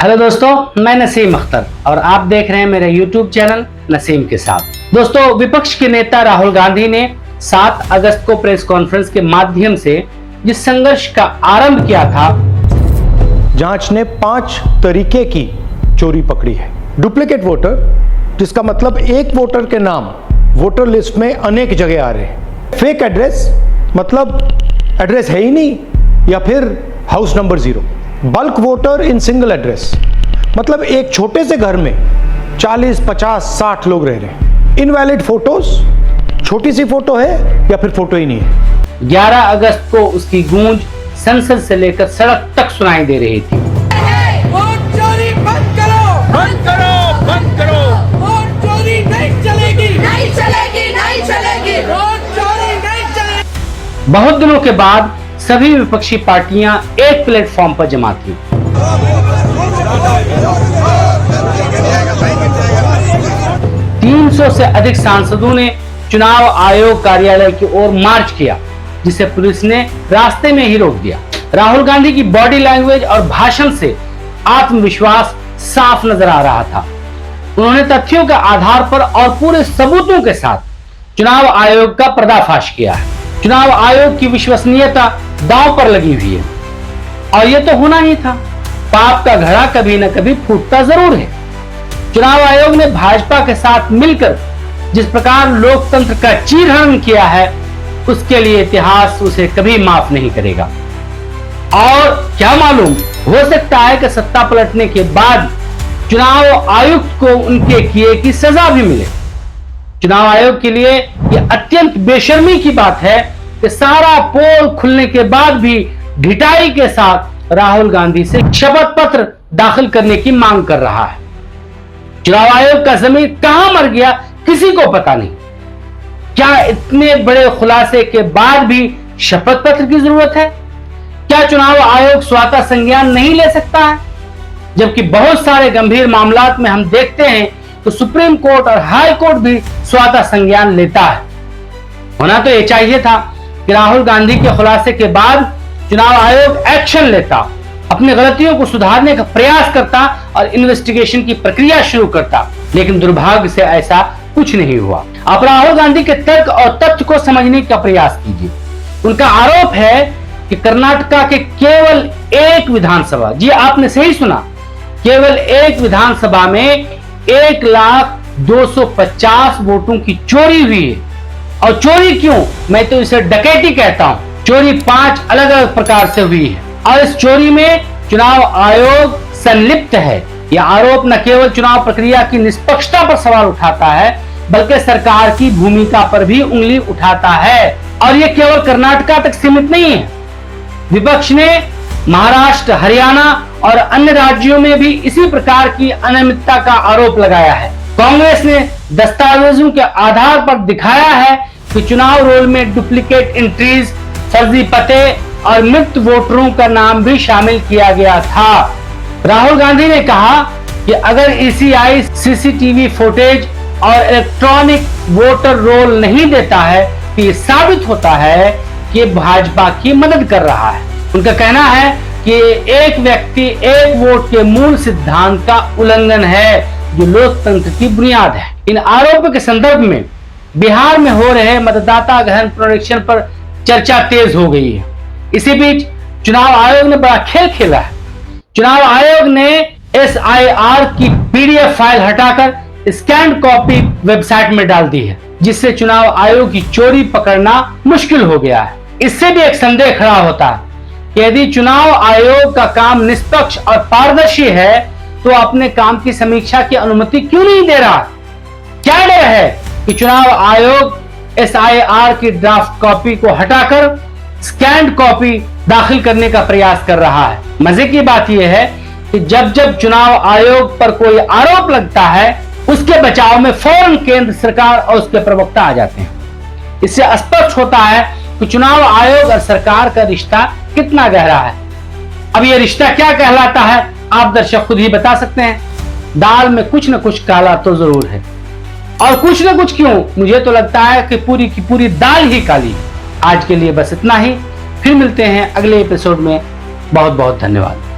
Hello दोस्तों, मैं नसीम अख्तर और आप देख रहे हैं मेरे YouTube चैनल नसीम के साथ। दोस्तों, विपक्ष के नेता राहुल गांधी ने 7 अगस्त को प्रेस कॉन्फ्रेंस के माध्यम से जिस संघर्ष का आरंभ किया था, जांच ने 5 तरीके की चोरी पकड़ी है। डुप्लीकेट वोटर, जिसका मतलब एक वोटर के नाम वोटर लिस्ट में अनेक जगह आ रहे हैं। फेक एड्रेस, मतलब एड्रेस है ही नहीं या फिर house number 0। Bulk voter in single address, मतलब एक छोटे से घर में 40, 50, 60 लोग रह रहे हैं। इनवैलिड फोटोज, छोटी सी फोटो है या फिर फोटो ही नहीं है। 11 अगस्त को उसकी गूंज संसद से लेकर सड़क तक सुनाई दे रही थी। वोट चोरी बंद करो, बंद करो, बंद करो। वोट चोरी नहीं चलेगी, नहीं चलेगी, नहीं चलेगी। वोट चोरी नहीं चलेगी। बहुत दिनों के बाद सभी विपक्षी पार्टियां एक प्लेटफॉर्म पर जमा थी। 300 से अधिक सांसदों ने चुनाव आयोग कार्यालय की ओर मार्च किया, जिसे पुलिस ने रास्ते में ही रोक दिया। राहुल गांधी की बॉडी लैंग्वेज और भाषण से आत्मविश्वास साफ नजर आ रहा था। उन्होंने तथ्यों के आधार पर और पूरे सबूतों के साथ चुनाव आयोग का पर्दाफाश किया है। चुनाव आयोग की विश्वसनीयता दांव पर लगी हुई है और यह तो होना ही था। पाप का घड़ा कभी न कभी फूटता जरूर है। चुनाव आयोग ने भाजपा के साथ मिलकर जिस प्रकार लोकतंत्र का चीरहरण किया है, उसके लिए इतिहास उसे कभी माफ नहीं करेगा। और क्या मालूम, हो सकता है कि सत्ता पलटने के बाद चुनाव आयुक्त को उनके किए की सजा भी मिले। चुनाव आयोग के लिए यह अत्यंत बेशर्मी की बात है कि सारा पोल खुलने के बाद भी ढिठाई के साथ राहुल गांधी से शपथ पत्र दाखिल करने की मांग कर रहा है। चुनाव आयोग का जमीर कहां मर गया, किसी को पता नहीं। क्या इतने बड़े खुलासे के बाद भी शपथ पत्र की जरूरत है? क्या चुनाव आयोग स्वतः संज्ञान नहीं ले सकता है? जबकि बहुत सारे गंभीर मामलात में हम देखते हैं तो सुप्रीम कोर्ट और हाई कोर्ट भी स्वतः संज्ञान लेता है। होना तो यह चाहिए था कि राहुल गांधी के खुलासे के बाद चुनाव आयोग एक्शन लेता, अपनी गलतियों को सुधारने का प्रयास करता और इन्वेस्टिगेशन की प्रक्रिया शुरू करता, लेकिन दुर्भाग्य से ऐसा कुछ नहीं हुआ। आप राहुल गांधी के तर्क और तथ्य को समझने का प्रयास कीजिए। उनका आरोप है कि कर्नाटका के केवल एक विधानसभा, जी आपने सही सुना, केवल एक विधानसभा में 1,250,000 वोटों की चोरी हुई है। और चोरी क्यों, मैं तो इसे डकैती कहता हूं। चोरी 5 अलग अलग प्रकार से हुई है और इस चोरी में चुनाव आयोग संलिप्त है। यह आरोप न केवल चुनाव प्रक्रिया की निष्पक्षता पर सवाल उठाता है, बल्कि सरकार की भूमिका पर भी उंगली उठाता है। और यह केवल कर्नाटका तक सीमित नहीं है। विपक्ष ने महाराष्ट्र, हरियाणा और अन्य राज्यों में भी इसी प्रकार की अनियमितता का आरोप लगाया है। कांग्रेस ने दस्तावेजों के आधार पर दिखाया है कि चुनाव रोल में डुप्लीकेट एंट्रीज, फर्जी पते और मृत वोटरों का नाम भी शामिल किया गया था। राहुल गांधी ने कहा कि अगर ईसीआई सीसीटीवी फुटेज और इलेक्ट्रॉनिक वोटर रोल नहीं देता है तो ये साबित होता है कि भाजपा की मदद कर रहा है। उनका कहना है कि एक व्यक्ति एक वोट के मूल सिद्धांत का उल्लंघन है, जो लोकतंत्र की बुनियाद है। इन आरोपों के संदर्भ में बिहार में हो रहे मतदाता गहन पुनरीक्षण पर चर्चा तेज हो गई है। इसी बीच चुनाव आयोग ने बड़ा खेल खेला है। चुनाव आयोग ने SIR की PDF फाइल हटाकर स्कैन कॉपी वेबसाइट में डाल दी है, जिससे चुनाव आयोग की चोरी पकड़ना मुश्किल हो गया है। इससे भी एक संदेह खड़ा होता है कि यदि चुनाव आयोग का काम निष्पक्ष और पारदर्शी है तो अपने काम की समीक्षा की अनुमति क्यों नहीं दे रहा? क्या डर है कि चुनाव आयोग SIR की ड्राफ्ट कॉपी को हटाकर स्कैन्ड कॉपी दाखिल करने का प्रयास कर रहा है? मजे की बात यह है कि जब जब चुनाव आयोग पर कोई आरोप लगता है, उसके बचाव में फौरन केंद्र सरकार और उसके प्रवक्ता आ जाते हैं। इससे स्पष्ट होता है कि चुनाव आयोग और सरकार का रिश्ता कितना गहरा है। अब यह रिश्ता क्या कहलाता है, आप दर्शक खुद ही बता सकते हैं। दाल में कुछ न कुछ काला तो जरूर है, और कुछ न कुछ क्यों, मुझे तो लगता है कि पूरी की पूरी दाल ही काली है। आज के लिए बस इतना ही, फिर मिलते हैं अगले एपिसोड में। बहुत बहुत धन्यवाद।